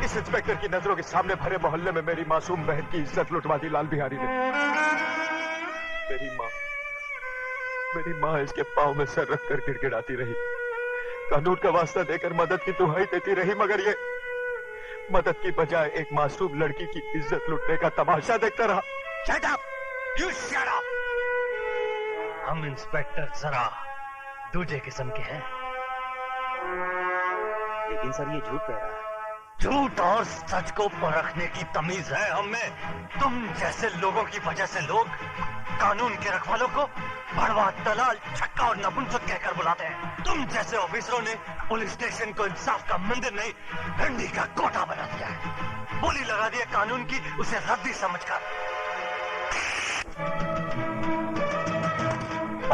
इस इंस्पेक्टर की नजरों के सामने भरे मोहल्ले में मेरी मासूम बहन की इज्जत लुटवा दी लाल बिहारी ने। मेरी माँ इसके पाँव में सर रखकर गिड़गिड़ाती रही, कानून का वास्ता देकर मदद की दुहाई देती रही, मगर ये मदद की बजाय एक मासूम लड़की की इज्जत लुटने का तमाशा देखता रहा। Shut up! You shut up! हम इंस्पेक्टर जरा दूजे किस्म के हैं। लेकिन सर ये झूठ कह रहा है। झूठ और सच को परखने की तमीज है हमें। तुम जैसे लोगों की वजह से लोग कानून के रखवालों को भड़वा, दलाल, छक्का और नपुंसक कहकर बुलाते हैं। तुम जैसे ऑफिसरों ने पुलिस स्टेशन को इंसाफ का मंदिर नहीं, डंडी का कोटा बना दिया है। बोली लगा दी है कानून की, उसे रद्दी समझकर।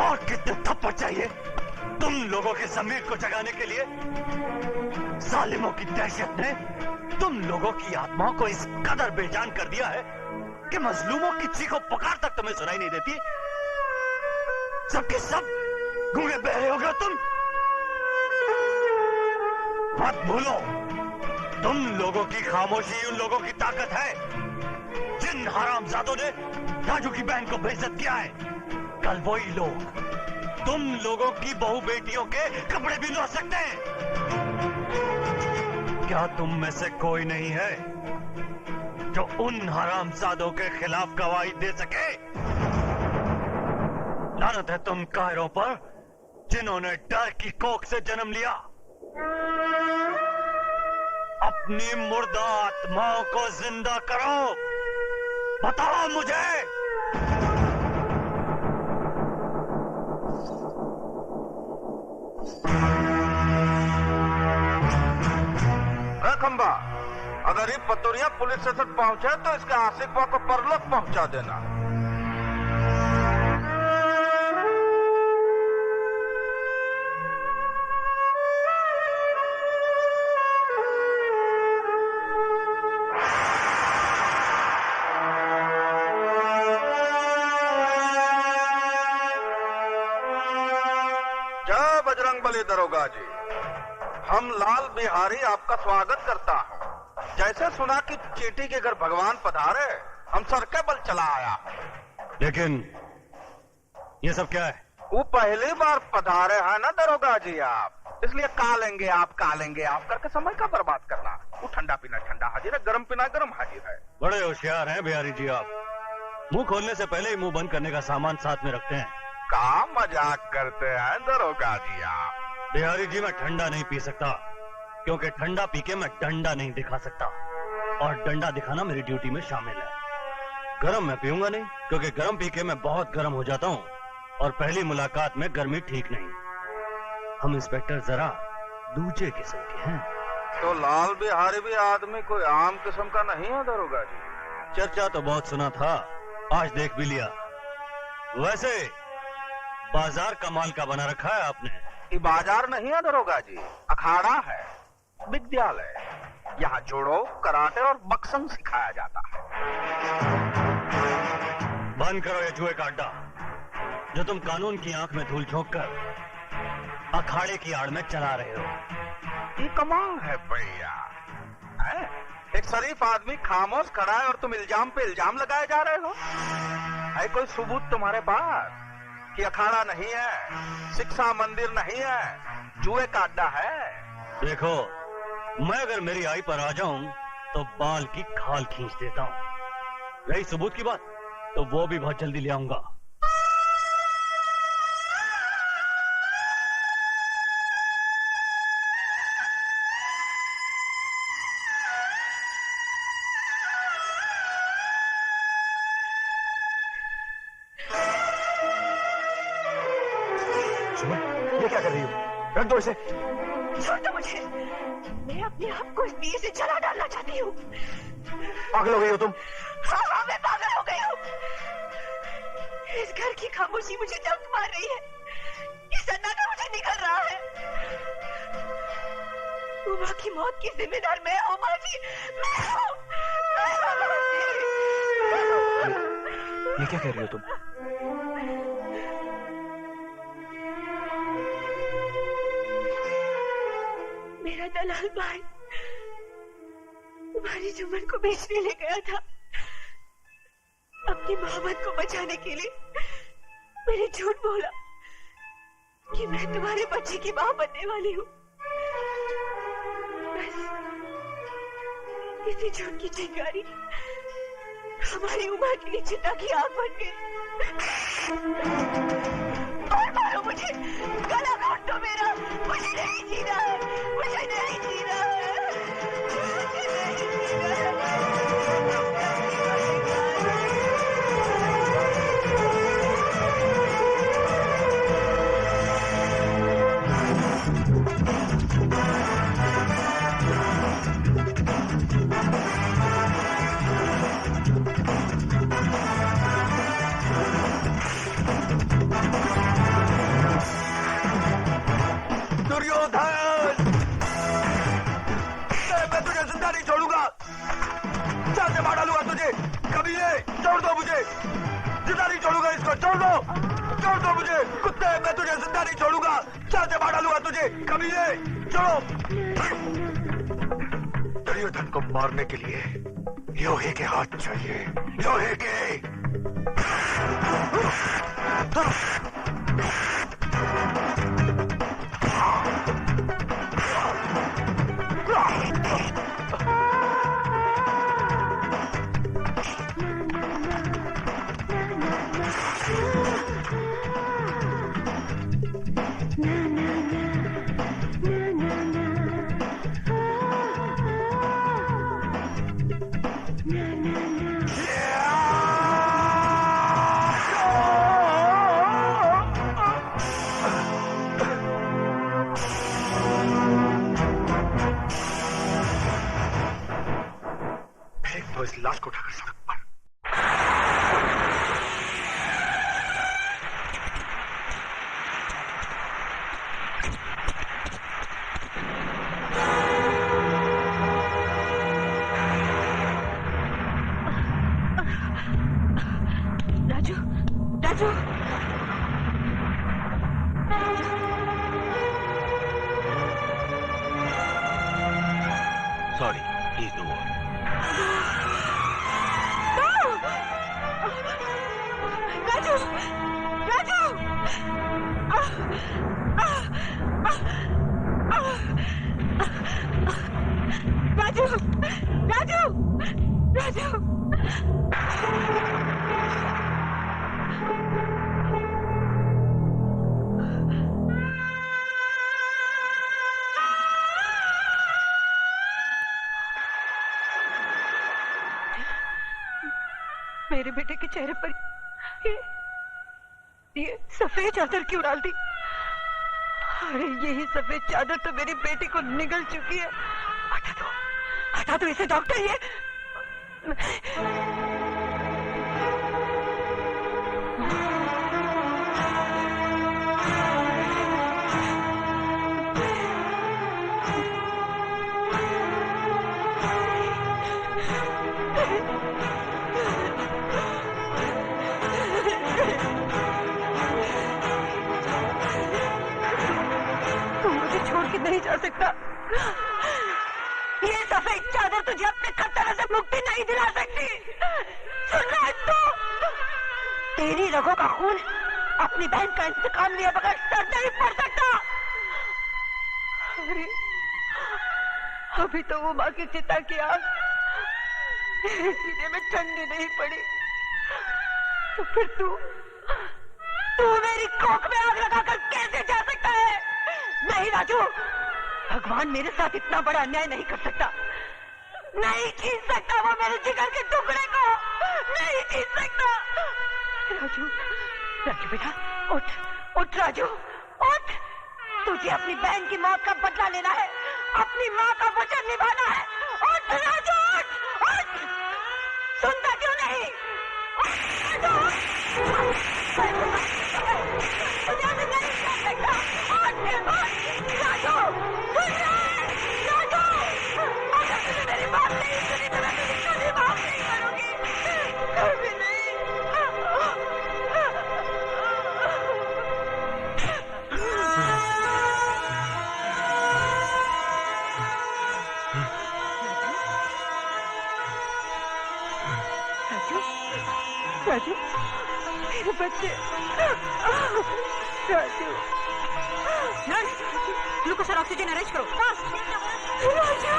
और कितने थप्पड़ चाहिए तुम लोगों के जमीर को जगाने के लिए? जालिमों की दहशत ने तुम लोगों की आत्माओं को इस कदर बेजान कर दिया है कि मजलूमों की चीखों पुकार तक तुम्हें सुनाई नहीं देती। सबके सब गूंगे बहरे हो गए तुम। मत भूलो, तुम लोगों की खामोशी उन लोगों की ताकत है जिन हरामजादों ने राजू की बहन को बेइज्जत किया है। कल वही लोग तुम लोगों की बहू बेटियों के कपड़े भी धो सकते हैं। क्या तुम में से कोई नहीं है जो उन हरामजादों के खिलाफ गवाही दे सके? लानत है तुम कायरों पर जिन्होंने डर की कोख से जन्म लिया। अपनी मुर्दा आत्माओं को जिंदा करो। बताओ मुझे। खंबा, अगर ये पतोरिया पुलिस स्टेशन पहुंचे तो इसके आशिकवा को परलोक पहुंचा देना। जय बजरंगबली दरोगा जी, हम लाल बिहारी आपका स्वागत करता हूँ। जैसे सुना कि चींटी के घर भगवान पधारे, हम सर के बल चला आया। लेकिन ये सब क्या है? वो पहली बार पधारे हैं ना दरोगा जी आप, इसलिए कालेंगे आप करके समय का बर्बाद करना। वो ठंडा पीना ठंडा हाजिर है, गर्म पीना गर्म हाजिर है। बड़े होशियार हैं बिहारी जी आप। मुंह खोलने से पहले ही मुंह बंद करने का सामान साथ में रखते हैं। का मजाक करते हैं दरोगा जी आप? बिहारी जी मैं ठंडा नहीं पी सकता, क्योंकि ठंडा पी के मैं डंडा नहीं दिखा सकता, और डंडा दिखाना मेरी ड्यूटी में शामिल है। गरम मैं पीऊंगा नहीं, क्योंकि गरम पी के मैं बहुत गर्म हो जाता हूँ, और पहली मुलाकात में गर्मी ठीक नहीं। हम इंस्पेक्टर जरा दूजे किस्म के हैं। तो लाल बिहारी भी आदमी कोई आम किस्म का नहीं है दरोगा जी? चर्चा तो बहुत सुना था, आज देख भी लिया। वैसे बाजार कमाल का बना रखा है आपने। ये बाजार नहीं है दरोगा जी, अखाड़ा है, विद्यालय। यहाँ जोड़ो, कराटे और बक्संग सिखाया जाता है। बंद करो ये जुए का अड्डा, जो तुम कानून की आंख में धूल झोंक कर अखाड़े की आड़ में चला रहे हो। ये कमाल है भैया, एक शरीफ आदमी खामोश खड़ा है और तुम इल्जाम पे इल्जाम लगाए जा रहे हो। है कोई सबूत तुम्हारे पास कि अखाड़ा नहीं है, शिक्षा मंदिर नहीं है, जुए का अड्डा है? देखो, मैं अगर मेरी आई पर आ जाऊं तो बाल की खाल खींच देता हूं। रही सबूत की बात, तो वो भी बहुत जल्दी ले आऊंगा। ये क्या कर रही हो? रख दो इसे। छोड़ दो मुझे, मैं अपने आप को इस दिए से जला डालना चाहती हूँ। पागल हो गई हो तुम? हाँ, मैं पागल हो गई हूँ। इस घर की खामोशी मुझे दर्द मार रही है, ये सन्नाटा मुझे निकल रहा है। उमा की मौत की जिम्मेदार मैं हूँ माँ जी, मैं हूँ। ये क्या कह रही हो तुम? मेरा दलाल भाई तुम्हारी जुम्मन को बेचने ले गया था। अपनी मोहब्बत को बचाने के लिए मैंने झूठ बोला कि मैं तुम्हारे बच्चे की मां बनने वाली हूँ। बस इसी झूठ की चिंगारी हमारी उम्र के लिए चिता की आग बन गई। और मारो मुझे, गला काट दो मेरा, मुझे नहीं जीना है, मुझे नहीं जीना है, मुझे नहीं जीना है। दुर्योधन को मारने के लिए लोहे के हाथ चाहिए, लोहे के। इस लाश को उठाकर सड़क पर। Raju, Raju, sorry, please no more. Raju, Raju, Raju, Raju, Raju. मेरे बेटे के चेहरे पर ये सफेद चादर क्यों डाल दी? अरे यही सफेद चादर तो मेरी बेटी को निगल चुकी है। हटा दो इसे डॉक्टर। ये नहीं जा सकता। ये सफेद चादर तुझे अपने खतरे से मुक्ति नहीं दिला सकती। सुन रहा है तू? तेरी रगों का खून अपनी बहन का इंतकाम लिया बगैर सर नहीं पड़ सकता। अरे अभी तो वो माँ की चिता की आग सीने में ठंडी नहीं पड़ी, तो फिर तू मेरी कोख में आग लगाकर कैसे जा सकता है? नहीं राजू, भगवान मेरे साथ इतना बड़ा अन्याय नहीं कर सकता। नहीं छीन सकता वो मेरे जिगर के टुकड़े को, नहीं छीन सकता। राजू, राजू बेटा, उठ राजू, उठ। तुझे अपनी बहन की मौत का बदला लेना है, अपनी माँ का वचन निभाना है। उठ राजू, उठ। सुनता क्यों नहीं? राजू, मेरे बच्चे। राजू, नर्स, ग्लूकोज और ऑक्सीजन अरेंज करो। राजू,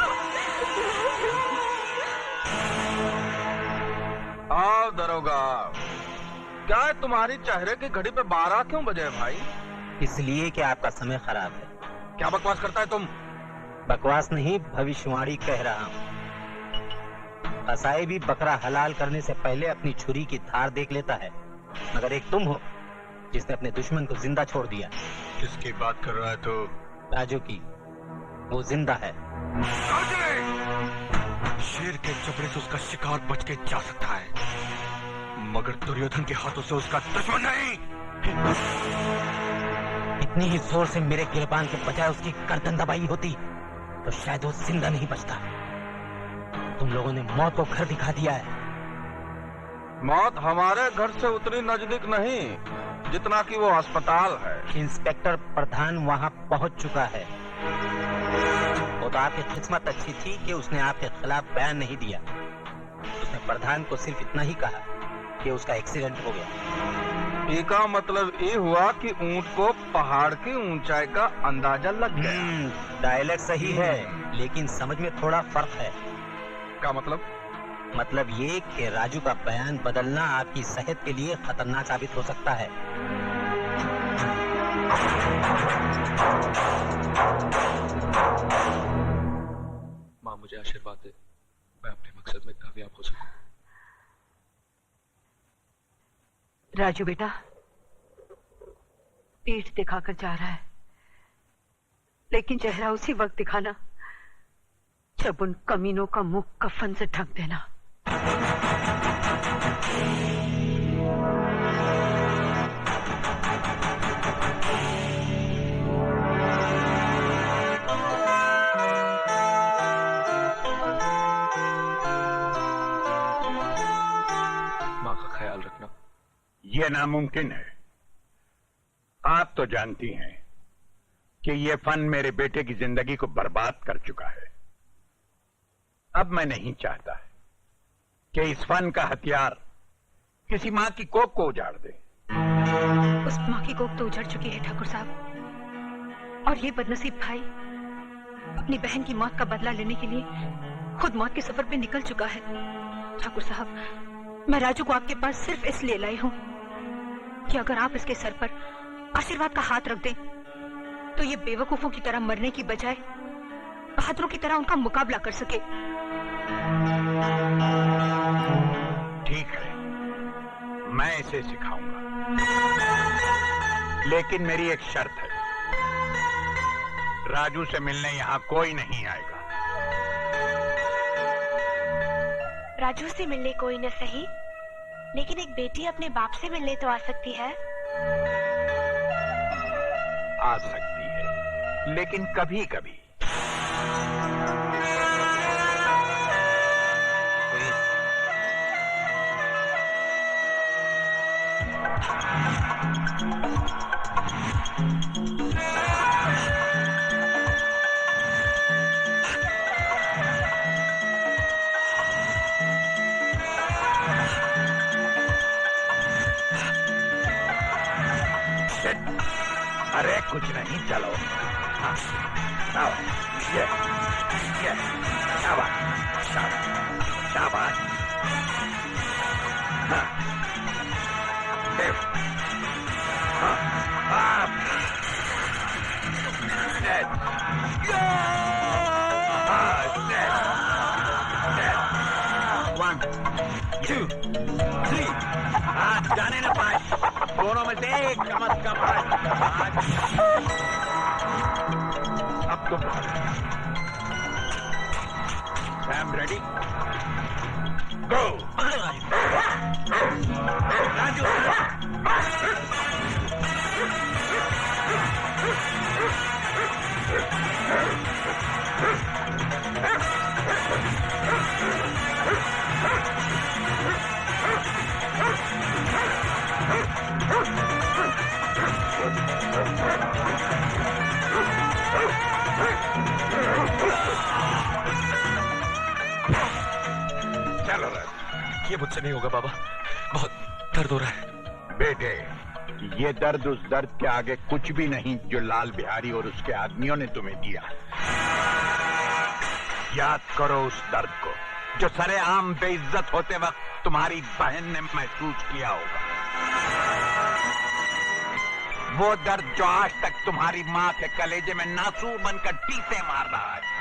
आओ दरोगा, क्या है तुम्हारी चेहरे की घड़ी पे 12 क्यों बजे भाई? इसलिए कि आपका समय खराब है। क्या बकवास करता है तुम? बकवास नहीं, भविष्यवाणी कह रहा हूँ। कसाई भी बकरा हलाल करने से पहले अपनी छुरी की धार देख लेता है, मगर एक तुम हो जिसने अपने दुश्मन को जिंदा छोड़ दिया। किसकी बात कर रहा है तू? राजू की। वो जिंदा है। शेर के चपड़े से उसका शिकार बच के जा सकता है, मगर दुर्योधन के हाथों से उसका दुश्मन नहीं। इतनी ही जोर से मेरे गिरबान के बजाय उसकी गर्दन दबाई होती तो शायद वो जिंदा नहीं बचता। तुम लोगों ने मौत को घर दिखा दिया है। मौत हमारे घर से उतनी नजदीक नहीं जितना कि वो अस्पताल है। इंस्पेक्टर प्रधान वहां पहुंच चुका है। वो तो आपकी किस्मत अच्छी थी कि उसने आपके खिलाफ बयान नहीं दिया। उसने प्रधान को सिर्फ इतना ही कहा कि उसका एक्सीडेंट हो गया। इसका मतलब ये हुआ कि ऊंट को पहाड़ की ऊंचाई का अंदाजा लग गया। डायलॉग सही है, लेकिन समझ में थोड़ा फर्क है। क्या मतलब? मतलब ये कि राजू का बयान बदलना आपकी सेहत के लिए खतरनाक साबित हो सकता है। माँ, मुझे आशीर्वाद दे, मैं अपने मकसद में कामयाब हो सकूं। राजू बेटा, पीठ दिखाकर जा रहा है, लेकिन चेहरा उसी वक्त दिखाना जब उन कमीनों का मुंह कफन से ढक देना। माँ का ख्याल रखना। ये नामुमकिन है। आप तो जानती हैं कि ये फन मेरे बेटे की जिंदगी को बर्बाद कर चुका है। अब मैं नहीं चाहता कि इस फन का हथियार किसी मां की कोख को उजाड़ दे। उस माँ की कोख तो उजड़ चुकी है ठाकुर साहब, और ये बदनसीब भाई अपनी बहन की मौत का बदला लेने के लिए खुद मौत के सफर पे निकल चुका है। ठाकुर साहब, मैं राजू को आपके पास सिर्फ इसलिए लाई हूँ कि अगर आप इसके सर पर आशीर्वाद का हाथ रख दें तो ये बेवकूफों की तरह मरने की बजाय बहादुरों की तरह उनका मुकाबला कर सके। ठीक है, मैं इसे सिखाऊंगा, लेकिन मेरी एक शर्त है। राजू से मिलने यहां कोई नहीं आएगा। राजू से मिलने कोई न सही, लेकिन एक बेटी अपने बाप से मिलने तो आ सकती है। आ सकती है, लेकिन कभी कभी। अरे कुछ नहीं, चलो। हाँ, आओ, ये, शाबाश, शाबाश, शाबाश। हाँ, देव, हाँ, हाँ, dead. हाँ, dead, dead. 1, 2, 3. हाँ, जाने न पाए, दोनों में से एक कम अज कम। अब तुम सैम रेडी? गो! राजू! ये मुझसे नहीं होगा बाबा, बहुत दर्द हो रहा है। बेटे, ये दर्द उस दर्द के आगे कुछ भी नहीं जो लाल बिहारी और उसके आदमियों ने तुम्हें दिया। याद करो उस दर्द को जो सरेआम बेइज्जत होते वक्त तुम्हारी बहन ने महसूस किया होगा। वो दर्द जो आज तक तुम्हारी माँ के कलेजे में नासूर बनकर टीसे मार रहा है।